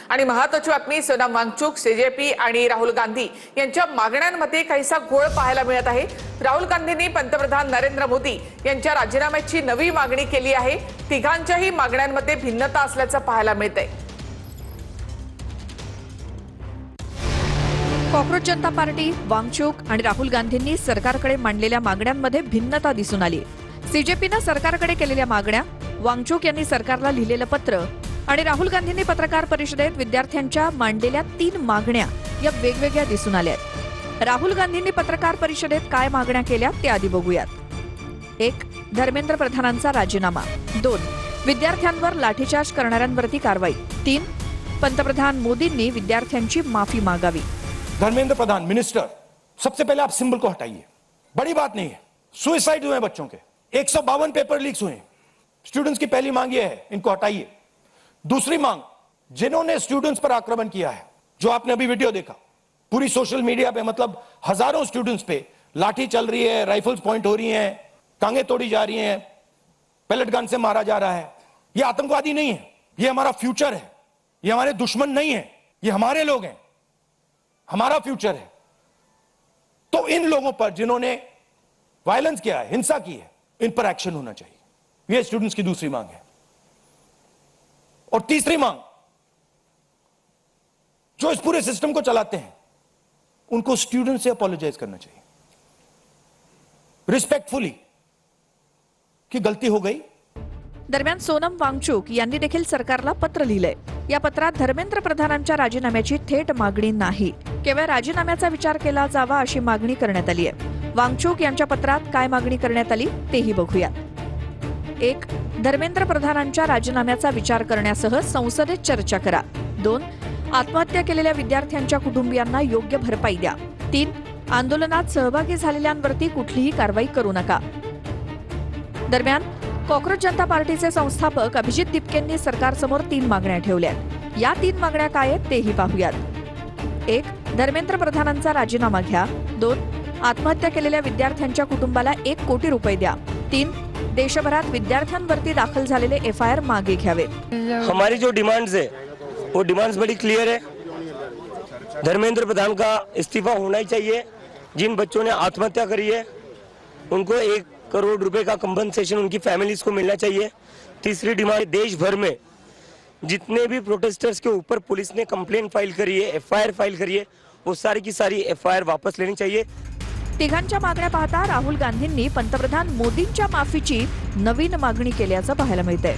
आणि महत्त्वाची बातमी, सोनम वांगचुक, सीजेपी आणि राहुल गांधी यांच्या मागण्यांमध्ये काहीसा घोळ पाहायला मिळत आहे। राहुल गांधींनी पंतप्रधान नरेंद्र मोदी यांच्या राजीनाम्याची नवी मागणी केली आहे। तिघांच्याही मागण्यांमध्ये भिन्नता असल्याचं पाहायला मिळतंय। कॉक्रोच जनता पार्टी, वांगचुक आणि राहुल गांधींनी सरकारकडे मांडलेल्या मागण्यांमध्ये भिन्नता दिसून आली। सीजेपीनं सरकारकडे केलेल्या मागण्या, वांगचुक यांनी सरकारला लिहिलेलं पत्र आणि राहुल गांधींनी पत्रकार परिषदेत विद्यार्थ्यांच्या मांडलेल्या 3 मागण्या या वेगवेगळ्या दिसून आल्या। राहुल गांधींनी पत्रकार परिषदेत काय मागण्या केल्या ते आधी बघूयात। 1. धर्मेंद्र प्रधानांचा राजीनामा। 2. विद्यार्थ्यांवर लाठीचार्ज करणाऱ्यांवरती कारवाई। 3. पंतप्रधान मोदींनी विद्यार्थ्यांची माफी मागावी। धर्मेंद्र प्रधान मिनिस्टर, सबसे पहले आप सिंबल को हटाइए, बड़ी बात नहीं है। सुसाइड हुए बच्चों के 152 पेपर लीक्स हुए। स्टूडेंट्स की पहली मांग यह है, इनको हटाइए। दूसरी मांग, जिन्होंने स्टूडेंट्स पर आक्रमण किया है, जो आपने अभी वीडियो देखा, पूरी सोशल मीडिया पे, मतलब हजारों स्टूडेंट्स पे लाठी चल रही है, राइफल्स पॉइंट हो रही हैं, टांगे तोड़ी जा रही हैं, पैलेट गन से मारा जा रहा है। ये आतंकवादी नहीं है, ये हमारा फ्यूचर है, ये हमारे दुश्मन नहीं है, ये हमारे लोग हैं, हमारा फ्यूचर है। तो इन लोगों पर जिन्होंने वायलेंस किया है, हिंसा की है, इन पर एक्शन होना चाहिए। यह स्टूडेंट्स की दूसरी मांग है। और तीसरी मांग, जो इस पूरे सिस्टम को चलाते हैं, उनको स्टूडेंट से अपोलोजाइज करना चाहिए रिस्पेक्टफुली कि गलती हो गई। दरम्यान सोनम वांगचुक यांनी देखील सरकारला पत्र लिहिलंय। या पत्रात धर्मेंद्र प्रधानांच्या राजीनाम्याची थेट मागणी नाही, केवळ राजीनाम्याचा विचार केला जावा अशी मागणी करण्यात आली आहे। वांगचुक यांच्या पत्रात काय मागणी करण्यात आली तेही बघूयात। 1. धर्मेंद्र प्रधानांच्या राजीनाम्याचा विचार करण्यासह संसदेत चर्चा करा। 2. आत्महत्या केलेल्या विद्यार्थ्यांच्या कुटुंबियांना योग्य भरपाई द्या। 3. आंदोलनात सहभागी झालेल्यांवरती कुठलीही कारवाई करू नका। दरम्यान कॉक्रोच जनता पार्टीचे संस्थापक अभिजित दिपकेंनी सरकारसमोर 3 मागण्या ठेवल्या। या 3 मागण्या काय आहेत तेही पाहूयात। 1. धर्मेंद्र प्रधानांचा राजीनामा घ्या। 2. आत्महत्या केलेल्या विद्यार्थ्यांच्या कुटुंबाला 1 कोटी रुपये द्या। 3. देशभरात विद्यार्थ्यांवरती दाखल झालेले FIR मागे घ्यावे। हमारी जो डिमांड्स है वो डिमांड्स बड़ी क्लियर है। धर्मेंद्र प्रधान का इस्तीफा होना ही चाहिए। जिन बच्चों ने आत्महत्या करी है उनको 1 करोड़ रुपए का कंपनसेशन उनकी फैमिलीज को मिलना चाहिए। तीसरी डिमांड, देश भर में जितने भी प्रोटेस्टर्स के ऊपर पुलिस ने कंप्लेंट फाइल करी है, FIR फाइल करी है, वो सारी की सारी FIR वापस लेनी चाहिए। तिघांच्या मागण्या पाहता राहुल गांधींनी पंतप्रधान मोदींच्या माफीची नवीन मागणी केल्याचं पाहायला मिळतंय।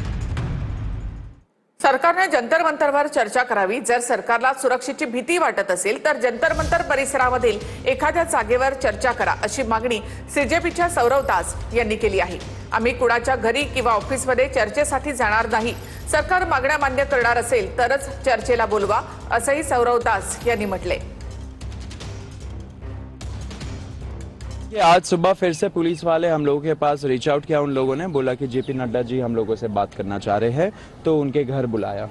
सरकारने जंतर मंतरवर चर्चा करावी। जर सरकारला सुरक्षेची भीती वाटत असेल तर जंतर मंतर परिसरामधील एखाद्या जागेवर चर्चा करा, अशी मागणी सीजेपीच्या सौरव दास यांनी केली आहे। आम्ही कुणाच्या घरी किंवा ऑफिसमध्ये चर्चेसाठी जाणार नाही। सरकार मागण्या मान्य करणार असेल तरच चर्चेला बोलवा, असंही सौरव दास यांनी म्हटले। आज सुबह फिर से पुलिस वाले हम लोगों के पास रीच आउट किया। उन लोगों ने बोला कि जेपी नड्डा जी हम लोगों से बात करना चाह रहे हैं, तो उनके घर बुलाया।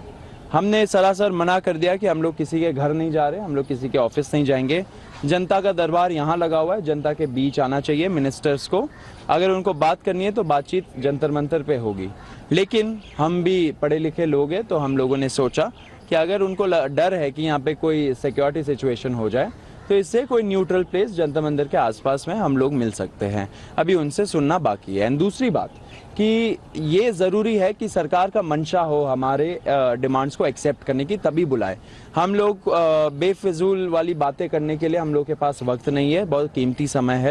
हमने सरासर मना कर दिया कि हम लोग किसी के घर नहीं जा रहे, हम लोग किसी के ऑफिस नहीं जाएंगे। जनता का दरबार यहाँ लगा हुआ है, जनता के बीच आना चाहिए मिनिस्टर्स को। अगर उनको बात करनी है तो बातचीत जंतर मंतर पे होगी। लेकिन हम भी पढ़े लिखे लोग हैं, तो हम लोगों ने सोचा कि अगर उनको डर है कि यहाँ पे कोई सिक्योरिटी सिचुएशन हो जाए, तो इससे कोई न्यूट्रल प्लेस जंतर मंदिर के आसपास में हम लोग मिल सकते हैं। अभी उनसे सुनना बाकी है। एंड दूसरी बात कि ये ज़रूरी है कि सरकार का मंशा हो हमारे डिमांड्स को एक्सेप्ट करने की, तभी बुलाए। हम लोग बेफिजूल वाली बातें करने के लिए हम लोग के पास वक्त नहीं है, बहुत कीमती समय है।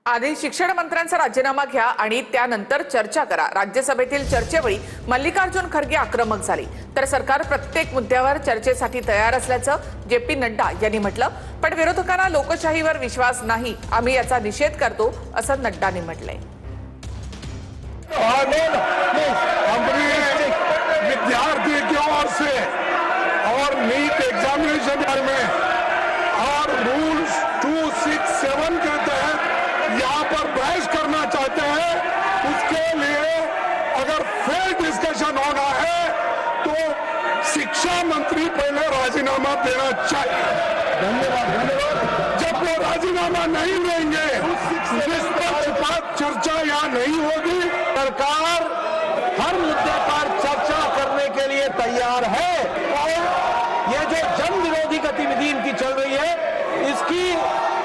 आधी शिक्षण मंत्र्यांचा राजीनामा घ्या आणि त्यानंतर चर्चा करा। राज्यसभेतील चर्चेवेळी मल्लिकार्जुन खरगे आक्रमक झाले, तर सरकार प्रत्येक मुद्द्यावर चर्चेसाठी तयार असल्याचं जेपी नड्डा यांनी म्हटलं। पण विरोधकांना लोकशाहीवर विश्वास नाही, आम्ही याचा निषेध करतो, असं नड्डांनी म्हटलंय। विद्यार्थियों से और नीट एग्जामिनेशन में और रूल्स 267 के तहत यहाँ पर बहस करना चाहते हैं, उसके लिए अगर फेयर डिस्कशन होना है तो शिक्षा मंत्री पहले राजीनामा देना चाहिए। धन्यवाद। जब वो राजीनामा नहीं देंगे, निष्पक्षपात चर्चा यहाँ नहीं होगी। सरकार हर मुद्दे पर चर्चा करने के लिए तैयार है और ये जो जन विरोधी गतिविधि इनकी चल रही है, इसकी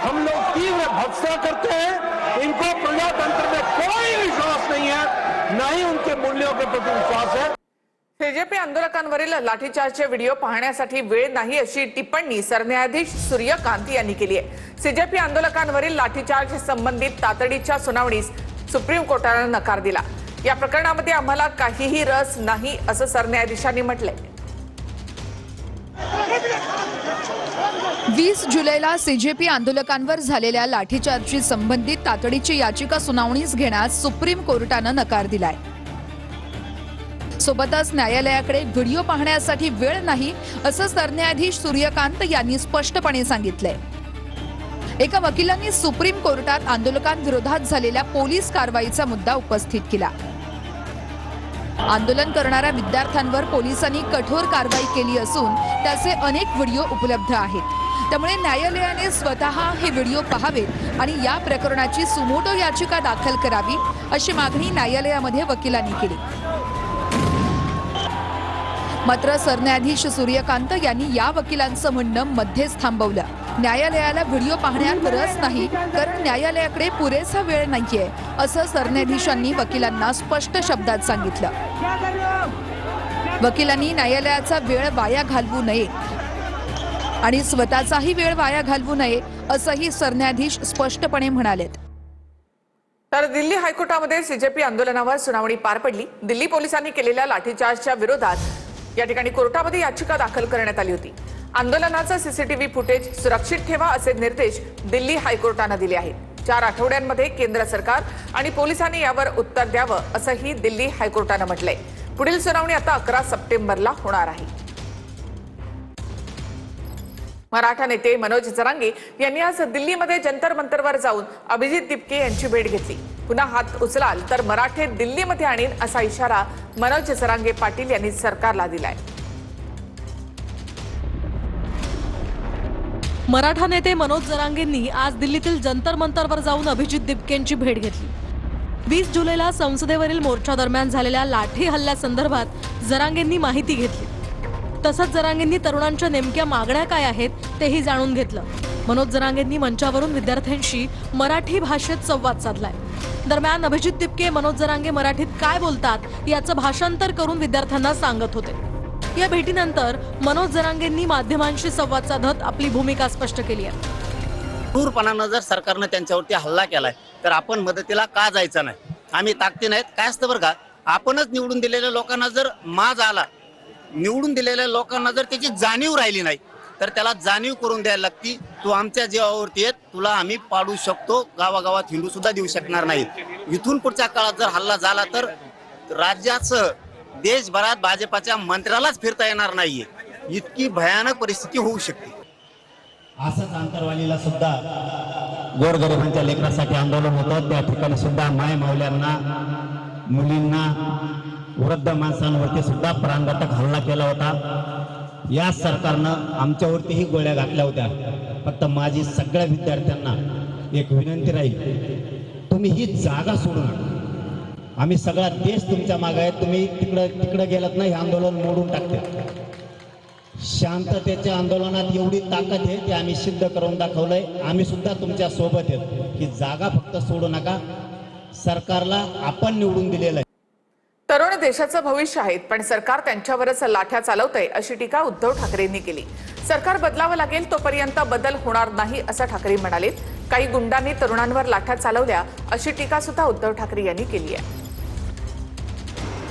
हम लोग तीव्र भर्त्सना करते हैं। इनको प्रजातंत्र में कोई विश्वास नहीं है, न ही उनके मूल्यों के प्रति विश्वास है। सीजेपी आंदोलकांवरील लाठीचार्जचे व्हिडिओ पाहण्यासाठी वेळ नाही अशी टिप्पणी सरन्यायाधीश सूर्यकांत यांनी केली आहे। सीजेपी आंदोलकांवरील लाठीचार्ज संबंधित तातडीच्या सुनावणीस सुप्रीम कोर्टाने नकार दिला। या प्रकरणामध्ये आम्हाला काहीही रस नाही असं सरन्यायाधीशांनी म्हटलंय। 20 जुलैला सीजेपी आंदोलकांवर झालेल्या लाठीचार्जशी संबंधित तातडीची याचिका सुनावणीस घेण्यास सुप्रीम कोर्टानं नकार दिलाय। सोबतच न्यायालयाकडे व्हिडिओ पाहण्यासाठी वेळ नाही असं सरन्यायाधीश सूर्यकांत यांनी स्पष्टपणे सांगितलंय। एका वकिलांनी सुप्रीम कोर्टात आंदोलकांविरोधात झालेल्या पोलीस कारवाईचा मुद्दा उपस्थित केला। आंदोलन करणाऱ्या विद्यार्थ्यांवर पोलिसांनी कठोर कारवाई केली असून त्याचे अनेक व्हिडिओ उपलब्ध आहेत। त्यामुळे न्यायालयाने स्वतः हे व्हिडिओ पाहावेत आणि या प्रकरणाची सुमोटो याचिका दाखल करावी अशी मागणी न्यायालयामध्ये वकिलांनी केली। मात्र सरन्यायाधीश सूर्यकांत यांनी या वकिलांचं म्हणणं मध्येच थांबवलं। न्यायालयाला व्हिडिओ पाहण्यात रस नाही कारण न्यायालयाकडे पुरेसा वेळ नाहीये असं सरन्यायाधीशांनी वकिलांना स्पष्ट शब्दात सांगितलं। वकिलांनी न्यायालयाचा वेळ वाया घालवू नये आणि स्वतःचाही वेळ वाया घालवू नये असंही सरन्यायाधीश स्पष्टपणे म्हणालेत। तर दिल्ली हायकोर्टामध्ये सीजेपी आंदोलनावर सुनावणी पार पडली। दिल्ली पोलिसांनी केलेल्या लाठीचार्जच्या विरोधात या ठिकाणी कोर्टामध्ये याचिका दाखल करण्यात आली होती। आंदोलनाचं सीसीटीव्ही फुटेज सुरक्षित ठेवा असे निर्देश दिल्ली हायकोर्टाने दिले आहेत। 4 आठवड्यांमध्ये केंद्र सरकार आणि पोलिसांनी यावर उत्तर द्यावं असंही दिल्ली हायकोर्टाने म्हटलंय। पुढील सुनावणी आता 11 सप्टेंबरला होणार आहे। मराठा नेते मनोज जरांगे यांनी आज दिल्लीमध्ये जंतर मंतरवर जाऊन अभिजित दिपके यांची भेट घेतली। पुन्हा हात उचलाल तर मराठे दिल्लीमध्ये आणीन असा इशारा मनोज जरांगे पाटील यांनी सरकारला दिलाय। मराठा नेते मनोज जरांगेंनी आज दिल्लीतील जंतर मंतरवर जाऊन अभिजित दिपकेंची भेट घेतली। 20 जुलैला संसदेवरील मोर्चा दरम्यान झालेल्या लाठी हल्ल्यासंदर्भात जरांगेंनी माहिती घेतली। तसंच जरांगेंनी तरुणांच्या नेमक्या मागण्या काय आहेत तेही जाणून घेतलं। मनोज जरांगेंनी मंचावरून विद्यार्थ्यांशी मराठी भाषेत संवाद साधलाय। दरम्यान अभिजित दिपके मनोज जरांगे मराठीत काय बोलतात याचं भाषांतर करून विद्यार्थ्यांना सांगत होते। या भेटीनंतर मनोज जरांगेंनी माध्यमांशी संवाद साधत आपली भूमिका स्पष्ट केली आहे। क्रूरपणानं जर सरकारनं त्यांच्यावरती हल्ला केलाय तर आपण मदतीला का जायचं नाही? आम्ही ताकदी नाहीत काय असतं बरं का? आपणच निवडून दिलेल्या लोकांना जर माज आला, निवडून दिलेल्या लोकांना जर त्याची जाणीव राहिली नाही तर त्याला जाणीव करून द्यायला लागती। तू आमच्या जीवावरती येत, तुला आम्ही पाडू शकतो, गावागावात हिंडू सुद्धा देऊ शकणार नाहीत। इथून पुढच्या काळात जर हल्ला झाला तर राज्याचं देशभरात भाजपाच्या मंत्र्यालाच फिरता येणार नाहीये, इतकी भयानक परिस्थिती होऊ शकते। असंच आंतरवालीला सुद्धा गोरगरिबांच्या लेकरासाठी आंदोलन होतं, त्या ठिकाणी सुद्धा माय माऊल्यांना, मुलींना, वृद्ध माणसांवरती सुद्धा प्राणघातक हल्ला केला होता। या सरकारनं आमच्यावरतीही गोळ्या घातल्या होत्या। फक्त माझी सगळ्या विद्यार्थ्यांना एक विनंती राहील, तुम्ही ही जागा सोडू नका। आम्ही सगळा देश तुमच्या मागे आहे, तुम्ही तिकडे गेलात नाही, हे आंदोलन मोडून टाकते। शांततेच्या आंदोलनात एवढी ताकद आहे ते आम्ही सिद्ध करून दाखवलंय। आम्ही सुद्धा तुमच्या सोबत आहेत, ही जागा फक्त सोडू नका। सरकारला आपण निवडून दिलेलं आहे। तरुण देशाचं भविष्य आहेत पण सरकार त्यांच्यावरच लाठ्या चालवतंय अशी टीका उद्धव ठाकरेंनी केली। सरकार बदलावं लागेल तोपर्यंत बदल होणार नाही असं ठाकरे म्हणाले। काही गुंडांनी तरुणांवर लाठ्या चालवल्या अशी टीका सुद्धा उद्धव ठाकरे यांनी केली आहे।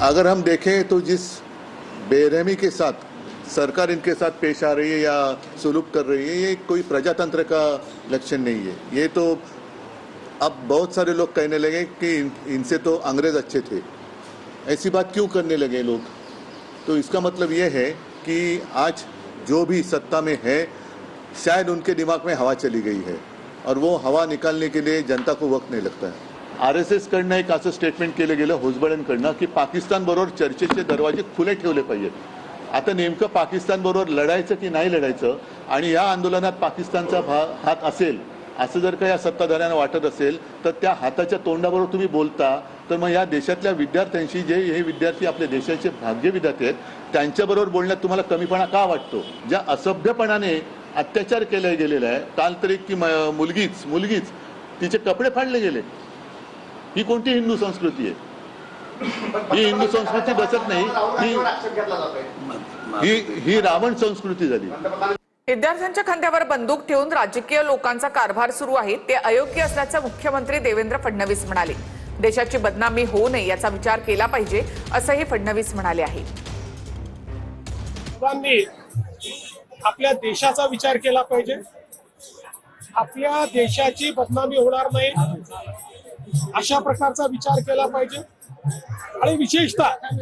अगर हम देखें तो जिस बेरहमी के साथ सरकार इनके साथ पेश आ रही है या सुलूक कर रही है, ये कोई प्रजातंत्र का लक्षण नहीं है। ये तो अब बहुत सारे लोग कहने लगे कि इनसे तो अंग्रेज अच्छे थे, ऐसी बात क्यों करने लगे लोग? तो इसका मतलब ये है कि आज जो भी सत्ता में है शायद उनके दिमाग में हवा चली गई है और वो हवा निकालने के लिए जनता को वक्त नहीं लगता है। RSS कडनं एक असं स्टेटमेंट केलं गेलं हुजबळांकडनं की पाकिस्तान बरोबर चर्चेचे दरवाजे खुले ठेवले पाहिजेत। आता नेमकं पाकिस्तान बरोबर लढायचं की नाही लढायचं आणि या आंदोलनात पाकिस्तानचा हात असेल असं जर का या सत्ताधाऱ्यांना वाटत असेल तर त्या हाताच्या तोंडाबरोबर तुम्ही बोलता तर मग या देशातल्या विद्यार्थ्यांशी, जे हे विद्यार्थी आपल्या देशाचे भाग्य विधाते आहेत, त्यांच्याबरोबर बोलण्यात तुम्हाला कमीपणा का वाटतो? ज्या असभ्यपणाने अत्याचार केला गेलेला आहे, काल तर एक ती मुलगीच तिचे कपडे फाडले गेले. ही कोणती हिंदू संस्कृती आहे? ही हिंदू संस्कृती बसत नाही. ही रावण संस्कृती झाली. विद्यार्थ्यांच्या खांद्यावर बंदूक ठेवून राजकीय लोकांचा कारभार सुरू आहे, ते अयोग्य असल्याचं मुख्यमंत्री देवेंद्र फडणवीस म्हणाले. देशाची बदनामी होऊ नये याचा विचार केला पाहिजे असंही फडणवीस म्हणाले आहे. आपल्या देशाचा विचार केला पाहिजे. आपल्या देशाची बदनामी होणार नाही अशा प्रकारचा विचार केला पाहिजे. आणि विशेषतः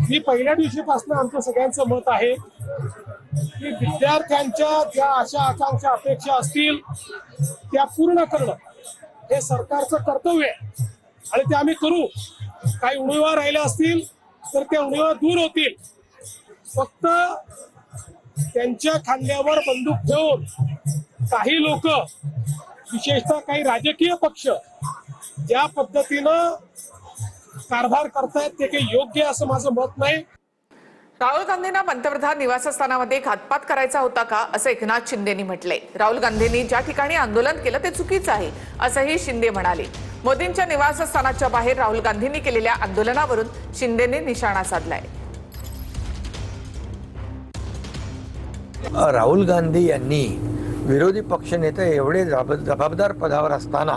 मी पहिल्या दिवशीपासून आमचं सगळ्यांचं मत आहे की विद्यार्थ्यांच्या ज्या आशा आकांक्षा अपेक्षा असतील त्या पूर्ण करणं हे सरकारचं कर्तव्य आहे आणि ते आम्ही करू. काही उणीवा राहिल्या असतील तर त्या उणीवा दूर होतील. फक्त त्यांच्या खांद्यावर बंदूक ठेवून काही लोक, विशेषतः काही राजकीय पक्ष ज्या पद्धतीनं कारभार करतायत ते काही योग्य असं माझं मत नाही. राहुल गांधींना पंतप्रधान निवासस्थानामध्ये घातपात करायचा होता का असं एकनाथ शिंदेनी म्हटलंय. राहुल गांधींनी ज्या ठिकाणी आंदोलन केलं ते चुकीचं आहे असंही शिंदे म्हणाले. मोदींच्या निवासस्थानाच्या बाहेर राहुल गांधींनी केलेल्या आंदोलनावरून शिंदेने निशाणा साधलाय. राहुल गांधी यांनी विरोधी पक्षनेते एवढे जबाबदार पदावर असताना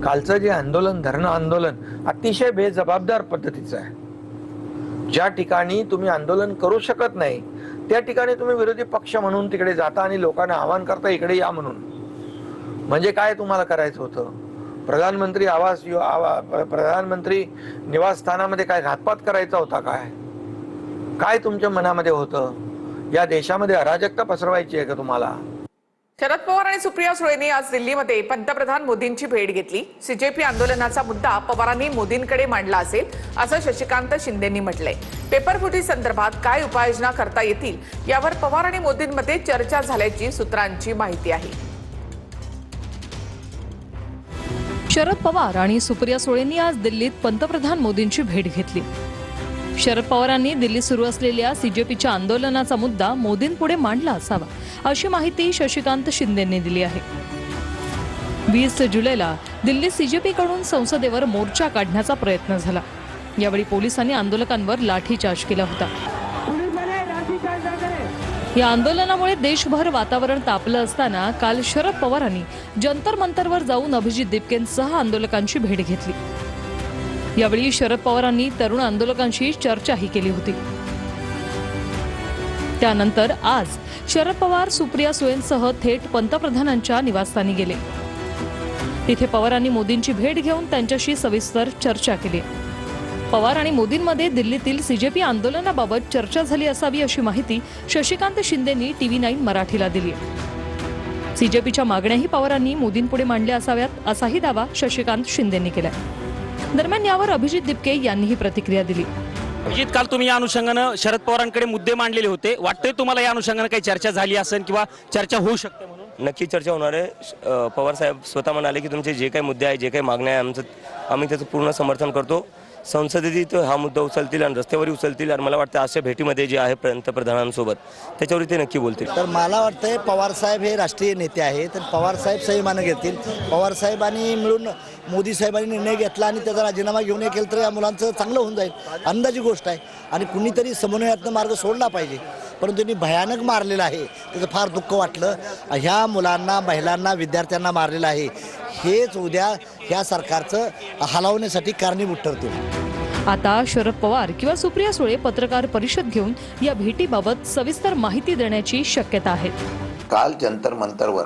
कालचं जे आंदोलन, धरणं आंदोलन अतिशय बेजबाबदार पद्धतीचं आहे. ज्या ठिकाणी तुम्ही आंदोलन करू शकत नाही त्या ठिकाणी तुम्ही विरोधी पक्ष म्हणून तिकडे जाता आणि लोकांना आवाहन करता इकडे या म्हणून. म्हणजे काय तुम्हाला करायचं होतं? प्रधानमंत्री निवासस्थानामध्ये काय घातपात करायचा होता? काय तुमच्या मनामध्ये होतं? या देशामध्ये अराजकता पसरवायची आहे का तुम्हाला? शरद पवार आणि सुप्रिया सुळेंनी आज दिल्लीमध्ये पंतप्रधान मोदींची भेट घेतली. सीजेपी आंदोलनाचा मुद्दा पवारांनी मोदींकडे मांडला असेल असं शशिकांत शिंदेंनी म्हटलंय. पेपरफुटी संदर्भात काय उपाययोजना करता येतील यावर पवार आणि मोदींमध्ये चर्चा झाल्याची सूत्रांची माहिती आहे. शरद पवार आणि सुप्रिया सुळेंनी आज दिल्लीत पंतप्रधान मोदींची भेट घेतली. शरद पवारांनी दिल्लीत सुरू असलेल्या सीजेपीच्या आंदोलनाचा मुद्दा मोदींपुढे मांडला असावा अशी माहिती शशिकांत शिंदेंनी दिली आहे. 20 जुलैला दिल्लीत सीजेपीकडून संसदेवर मोर्चा काढण्याचा प्रयत्न झाला. यावेळी पोलिसांनी आंदोलकांवर लाठीचार्ज केला होता. या आंदोलनामुळे देशभर वातावरण तापलं असताना काल शरद पवारांनी जंतर मंतरवर जाऊन अभिजित दिपकेंसह आंदोलकांची भेट घेतली. यावेळी शरद पवारांनी तरुण आंदोलकांशी चर्चाही केली होती. त्यानंतर आज शरद पवार सुप्रिया सुळेंसह थेट पंतप्रधानांच्या निवासस्थानी गेले. तिथे पवारांनी मोदींची भेट घेऊन त्यांच्याशी सविस्तर चर्चा केली. पवार आणि मोदींमध्ये दिल्लीतील सीजेपी आंदोलनाबाबत चर्चा झाली असावी अशी माहिती शशिकांत शिंदेंनी TV9 मराठीला दिली. सीजेपीच्या मागण्याही पवारांनी मोदींपुढे मांडल्या असाव्यात असाही दावा शशिकांत शिंदेंनी केलाय. दरम्यान यावर अभिजित दिपके यांनीही प्रतिक्रिया दिली. अभिजित, काल तुम्ही या अनुषंगानं शरद पवारांकडे मुद्दे मांडलेले होते. वाटतंय तुम्हाला या अनुषंगानं काही चर्चा झाली असेल किंवा चर्चा होऊ शकते म्हणून? नक्की चर्चा होणार आहे. पवार साहेब स्वतः म्हणाले की तुमचे जे काही मुद्दे आहे, जे काही मागण्या आहे, आम्ही त्याचं पूर्ण समर्थन करतो. संसदेत हा मुद्दा उचलतील आणि रस्त्यावरही उचलतील आणि मला वाटतं अशा भेटीमध्ये जे आहे पंतप्रधानांसोबत त्याच्यावर ते नक्की बोलतील. तर मला वाटतंय पवार साहेब हे राष्ट्रीय नेते आहेत, तर पवार साहेब संयमानं घेतील. पवार साहेबांनी मिळून मोदी साहेबांनी निर्णय घेतला आणि त्याचा राजीनामा घेऊन हे केलं तर या मुलांचं चांगलं होऊन जाईल. अंदाजी गोष्ट आहे आणि कुणीतरी समन्वयातनं मार्ग सोडला पाहिजे. परंतु त्यांनी भयानक मारलेलं आहे, त्याचं फार दुःख वाटलं. ह्या मुलांना, महिलांना, विद्यार्थ्यांना मारलेलं आहे. हेच उद्या ह्या सरकारचं हलवण्यासाठी कारणीभूत ठरतील. आता शरद पवार किंवा सुप्रिया सुळे पत्रकार परिषद घेऊन या भेटीबाबत सविस्तर माहिती देण्याची शक्यता आहे. काल जंतर मंतरवर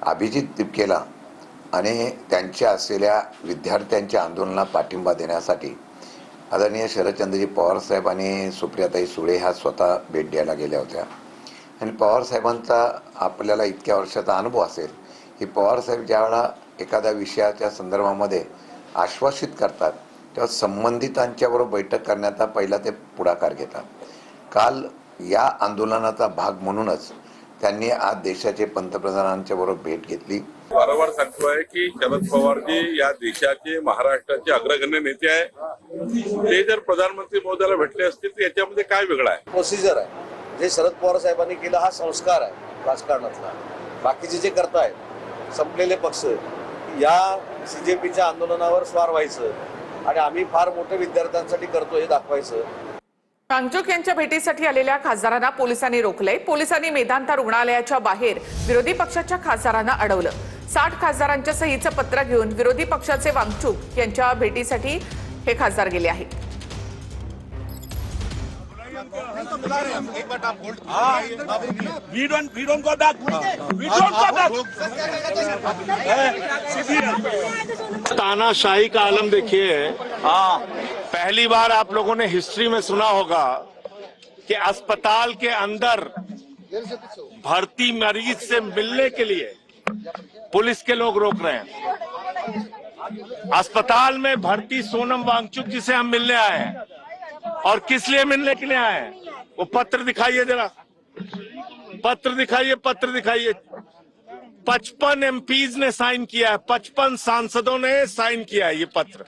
अभिजित दिपकेला आणि त्यांच्या असलेल्या विद्यार्थ्यांच्या आंदोलनाला पाठिंबा देण्यासाठी आदरणीय शरदचंद्रजी पवार साहेब आणि सुप्रियाताई सुळे ह्या स्वतः भेट द्यायला गेल्या होत्या. आणि पवार साहेबांचा आपल्याला इतक्या वर्षाचा अनुभव असेल की पवार साहेब ज्यावेळेला एखाद्या विषयाच्या संदर्भामध्ये आश्वासित करतात तेव्हा संबंधितांच्याबरोबर बैठक करण्याचा पहिला ते पुढाकार घेतात. काल या आंदोलनाचा भाग म्हणूनच त्यांनी आज देशाचे पंतप्रधानांच्या बरोबर भेट घेतली. वारंवार सांगतोय की शरद पवारजी या देशाचे महाराष्ट्राचे अग्रगण्य नेते आहे. ते जर प्रधानमंत्री महोदयाला भेटले असतील तर याच्यामध्ये काय वेगळं आहे? प्रोसिजर आहे. जे शरद पवार साहेबांनी केलं हा संस्कार आहे राजकारणातला. बाकीचे जे करतायत संपलेले पक्ष या CJPच्या आंदोलनावर स्वार व्हायचं आणि आम्ही फार मोठे विद्यार्थ्यांसाठी करतो हे दाखवायचं. वांगचुक यांच्या भेटीसाठी आलेल्या खासदारांना पोलिसांनी रोखलंय. पोलिसांनी मेदांता रुग्णालयाच्या बाहेर विरोधी पक्षाच्या खासदारांना अडवलं. 60 खासदारांच्या सहीचं पत्र घेऊन विरोधी पक्षाचे वांगचुक यांच्या भेटीसाठी हे खासदार गेले आहेत. तानाशाही का आलम देखिए. पहली बार आप लोगों ने हिस्ट्री में सुना होगा कि अस्पताल के अंदर भर्ती मरीज से मिलने के लिए पुलिस के लोग रोक रहे हैं. अस्पताल में भर्ती सोनम वांगचुक जी से हम मिलने आए हैं. और किस लिए मिलने के लिए आए हैं? वो पत्र दिखाइए जरा, पत्र दिखाइए, पत्र दिखाइए. 55 MPs ने साइन किया है, 55 सांसदों ने साइन किया है ये पत्र.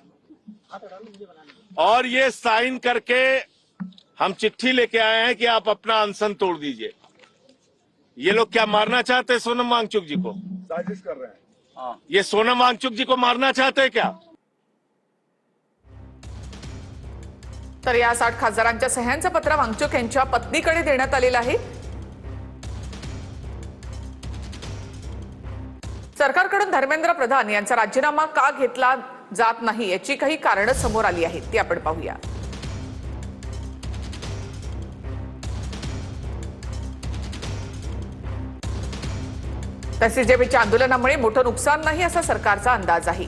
और ये साइन करके हम चिट्ठी लेके आए हैं कि आप अपना अनशन तोड़ दीजिए. ये लोग क्या मारना चाहते हैं सोनम वांगचुक जी को? साजिश कर रहे हैं. ये सोनम वांगचुक जी को मारना चाहते हैं क्या? तर या 60 खासदारांच्या सह्यांचं पत्र वांगचुक यांच्या पत्नीकडे देण्यात आलेलं आहे. सरकारकडून धर्मेंद्र प्रधान यांचा राजीनामा का घेतला जात नाही याची काही कारणं समोर आली आहेत, ती आपण पाहूया. तर CJPच्या आंदोलनामुळे मोठं नुकसान नाही असा सरकारचा अंदाज आहे.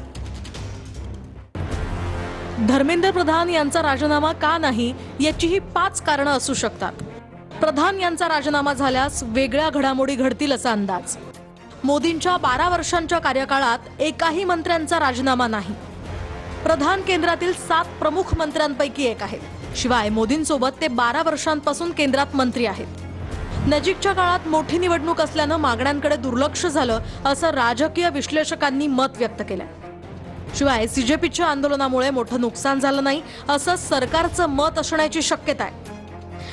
धर्मेंद्र प्रधान यांचा राजीनामा का नाही याचीही 5 कारणं असू शकतात. प्रधान यांचा राजीनामा झाल्यास वेगळ्या घडामोडी घडतील असा अंदाज. मोदींच्या 12 वर्षांच्या कार्यकाळात एकाही मंत्र्यांचा राजीनामा नाही. प्रधान केंद्रातील 7 प्रमुख मंत्र्यांपैकी एक आहेत. शिवाय मोदींसोबत ते 12 वर्षांपासून केंद्रात मंत्री आहेत. नजीकच्या काळात मोठी निवडणूक असल्यानं मागण्यांकडे दुर्लक्ष झालं असं राजकीय विश्लेषकांनी मत व्यक्त केलंय. शिवाय CJPच्या आंदोलनामुळे मोठं नुकसान झालं नाही असं सरकारचं मत असण्याची शक्यता आहे.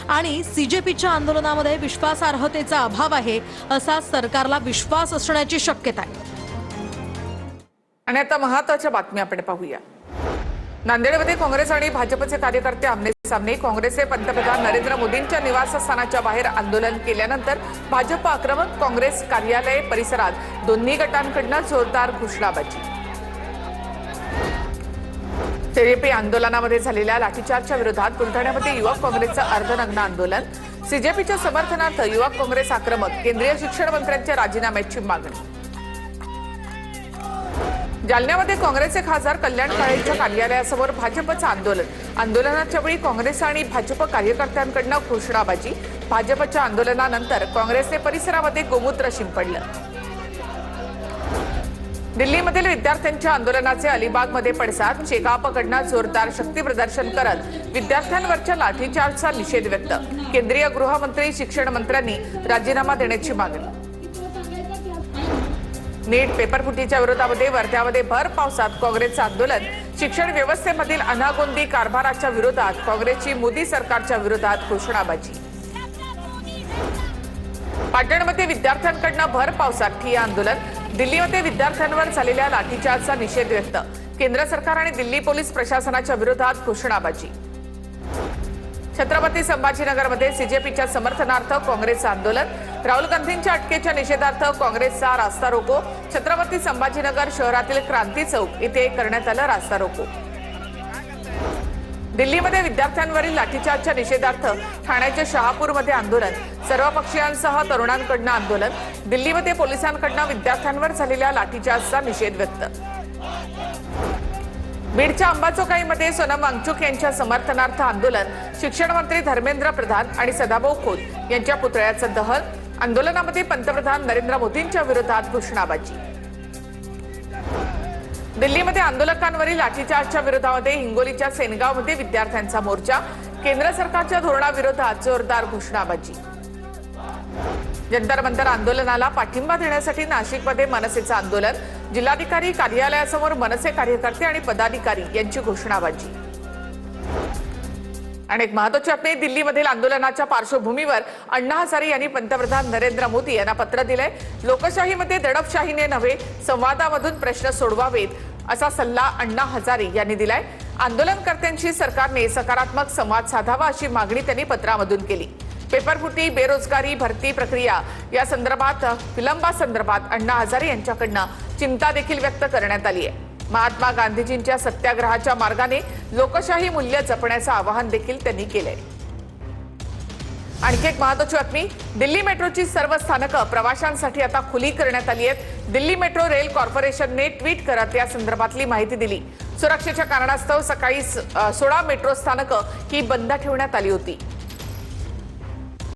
आणि CJPच्या आंदोलनामध्ये विश्वासार्हतेचा अभाव आहे असा सरकारला विश्वास असण्याची शक्यता आहे. आणि आता महत्त्वाच्या बातम्या आपण पाहूया. नांदेडमध्ये काँग्रेस आणि भाजपचे कार्यकर्ते आमने सामने. काँग्रेसचे पंतप्रधान नरेंद्र मोदींच्या निवासस्थानाच्या बाहेर आंदोलन केल्यानंतर भाजप आक्रमक. काँग्रेस कार्यालय परिसरात दोन्ही गटांकडून जोरदार घोषणाबाजी. CJP आंदोलनामध्ये झालेल्या लाठीचार्जच्या विरोधात बुलढाण्यामध्ये युवक काँग्रेसचं अर्धनग्न आंदोलन. CJPच्या समर्थनार्थ युवक काँग्रेस आक्रमक. केंद्रीय शिक्षण मंत्र्यांच्या राजीनाम्याची मागणी. जालन्यामध्ये काँग्रेसचे खासदार कल्याण काळेंच्या कार्यालयासमोर भाजपचं आंदोलन. आंदोलनाच्या वेळी काँग्रेस आणि भाजप कार्यकर्त्यांकडून घोषणाबाजी. भाजपच्या आंदोलनानंतर काँग्रेसने परिसरामध्ये गोमूत्र शिंपडलं. दिल्लीमधील विद्यार्थ्यांच्या आंदोलनाचे अलिबागमध्ये पडसाद. शेकापकडनं जोरदार शक्ती प्रदर्शन करत विद्यार्थ्यांवरच्या लाठीचार्जचा निषेध व्यक्त. केंद्रीय गृहमंत्री शिक्षण मंत्र्यांनी राजीनामा देण्याची मागणी. नीट पेपरफुटीच्या विरोधामध्ये वर्ध्यामध्ये भर पावसात काँग्रेसचं आंदोलन. शिक्षण व्यवस्थेमधील अनागोंदी कारभाराच्या विरोधात काँग्रेसची मोदी सरकारच्या विरोधात घोषणाबाजी. पाटणमध्ये विद्यार्थ्यांकडून भर पावसात ठिय्या आंदोलन. दिल्लीमध्ये विद्यार्थ्यांवर झालेल्या लाठीचार्जचा निषेध व्यक्त. केंद्र सरकार आणि दिल्ली पोलीस प्रशासनाच्या विरोधात घोषणाबाजी. छत्रपती संभाजीनगरमध्ये CJPच्या समर्थनार्थ काँग्रेसचं आंदोलन. राहुल गांधींच्या अटकेच्या निषेधार्थ काँग्रेसचा रास्ता रोको. छत्रपती संभाजीनगर शहरातील क्रांती चौक इथे करण्यात आलं रास्ता रोको. दिल्लीमध्ये विद्यार्थ्यांवरील लाठीचार्जच्या निषेधार्थ ठाण्याच्या शहापूरमध्ये आंदोलन. सर्वपक्षीयांसह तरुणांकडून आंदोलन. दिल्लीमध्ये पोलिसांकडून विद्यार्थ्यांवर झालेल्या लाठीचार्जचा निषेध व्यक्त. बीडच्या अंबाजोगाईमध्ये सोनम वांगचुक यांच्या समर्थनार्थ आंदोलन. शिक्षण मंत्री धर्मेंद्र प्रधान आणि सदाभाऊ खोत यांच्या पुतळ्याचं दहन. आंदोलनामध्ये पंतप्रधान नरेंद्र मोदींच्या विरोधात घोषणाबाजी. दिल्लीमध्ये आंदोलकांवरील लाठीचार्जच्या विरोधामध्ये हिंगोलीच्या सेनगावमध्ये विद्यार्थ्यांचा मोर्चा. केंद्र सरकारच्या धोरणाविरोधात जोरदार घोषणाबाजी. जंतर मंतर आंदोलनाला पाठिंबा देण्यासाठी नाशिकमध्ये मनसेचं आंदोलन, जिल्हाधिकारी कार्यालयासमोर मनसे कार्यकर्ते आणि पदाधिकारी यांची घोषणाबाजी. आणि एक महत्त्वाची बातमी, दिल्लीमधील आंदोलनाच्या पार्श्वभूमीवर अण्णा हजारे यांनी पंतप्रधान नरेंद्र मोदी यांना पत्र दिलंय. लोकशाहीमध्ये दडपशाहीने नव्हे, संवादामधून प्रश्न सोडवावेत असा सल्ला अण्णा हजारे यांनी दिलाय. आंदोलनकर्त्यांशी सरकारने सकारात्मक संवाद साधावा अशी मागणी त्यांनी पत्रामधून केली. पेपरफुटी, बेरोजगारी, भरती प्रक्रिया या संदर्भात विलंबासंदर्भात अण्णा हजारे यांच्याकडनं चिंता देखील व्यक्त करण्यात आली आहे. महात्मा गांधीजींच्या सत्याग्रहाच्या मार्गाने लोकशाही मूल्य जपण्याचं आवाहन देखील त्यांनी केलंय. आणखी एक महत्त्वाची बातमी, दिल्ली मेट्रोची सर्व स्थानकं प्रवाशांसाठी आता खुली करण्यात आली आहेत. दिल्ली मेट्रो रेल कॉर्पोरेशनने ट्विट करत या संदर्भातली माहिती दिली. सुरक्षेच्या कारणास्तव सकाळी 16 मेट्रो स्थानकं ही बंद ठेवण्यात आली होती.